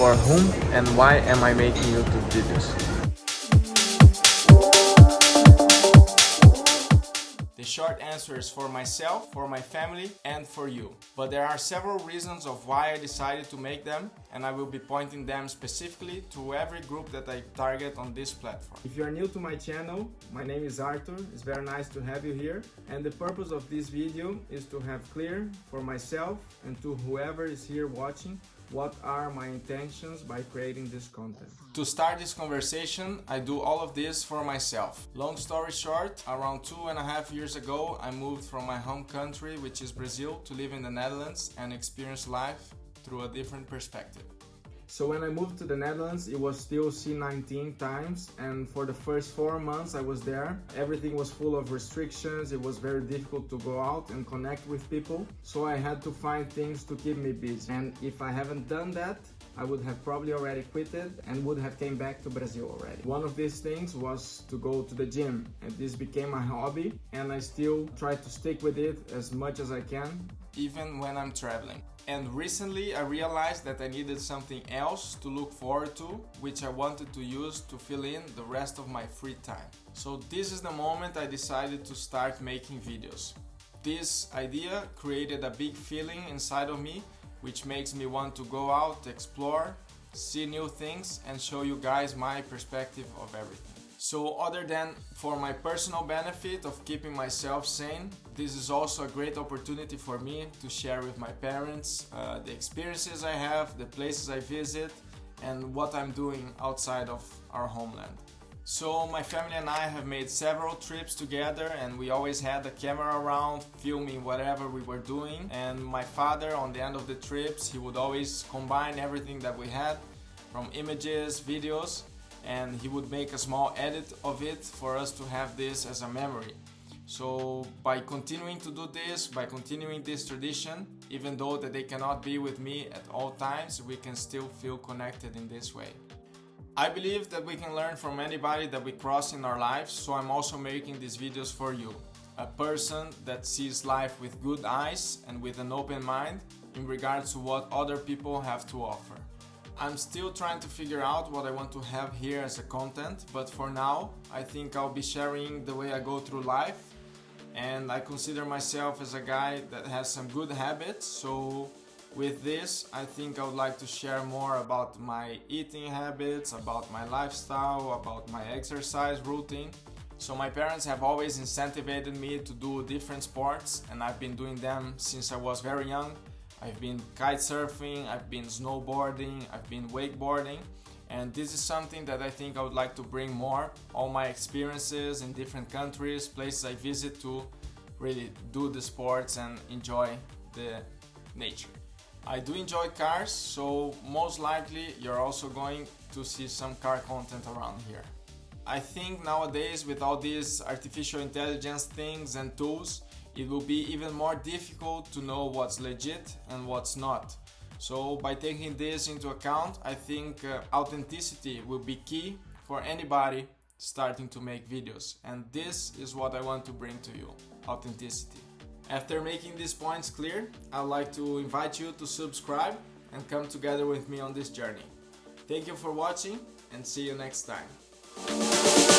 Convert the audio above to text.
for whom and why am I making YouTube videos? The short answer is for myself, for my family, and for you. But there are several reasons of why I decided to make them, and I will be pointing them specifically to every group that I target on this platform. If you are new to my channel, my name is Arthur. It's very nice to have you here. And the purpose of this video is to have clear for myself and to whoever is here watching what are my intentions by creating this content. To start this conversation, I do all of this for myself. Long story short, around 2.5 years ago, I moved from my home country, which is Brazil, to live in the Netherlands and experience life through a different perspective. So when I moved to the Netherlands, it was still C19 times, and for the first 4 months I was there, everything was full of restrictions. It was very difficult to go out and connect with people, so I had to find things to keep me busy. And if I haven't done that, I would have probably already quitted and would have came back to Brazil already. One of these things was to go to the gym, and this became a hobby, and I still try to stick with it as much as I can, even when I'm traveling. And recently I realized that I needed something else to look forward to, which I wanted to use to fill in the rest of my free time. So this is the moment I decided to start making videos. This idea created a big feeling inside of me, which makes me want to go out, explore, see new things, and show you guys my perspective of everything. So other than for my personal benefit of keeping myself sane, this is also a great opportunity for me to share with my parents the experiences I have, the places I visit, and what I'm doing outside of our homeland. So my family and I have made several trips together, and we always had the camera around filming whatever we were doing. And my father, on the end of the trips, he would always combine everything that we had from images, videos, and he would make a small edit of it for us to have this as a memory. So by continuing to do this, by continuing this tradition, even though that they cannot be with me at all times, we can still feel connected in this way. I believe that we can learn from anybody that we cross in our lives, so I'm also making these videos for you. A person that sees life with good eyes and with an open mind in regards to what other people have to offer. I'm still trying to figure out what I want to have here as a content, but for now, I think I'll be sharing the way I go through life, and I consider myself as a guy that has some good habits, so with this, I think I would like to share more about my eating habits, about my lifestyle, about my exercise routine. So my parents have always incentivized me to do different sports, and I've been doing them since I was very young. I've been kite surfing, I've been snowboarding, I've been wakeboarding, and this is something that I think I would like to bring more, all my experiences in different countries, places I visit, to really do the sports and enjoy the nature. I do enjoy cars, so most likely you're also going to see some car content around here. I think nowadays with all these artificial intelligence things and tools, it will be even more difficult to know what's legit and what's not. So by taking this into account, I think authenticity will be key for anybody starting to make videos. And this is what I want to bring to you, authenticity. After making these points clear, I'd like to invite you to subscribe and come together with me on this journey. Thank you for watching, and see you next time.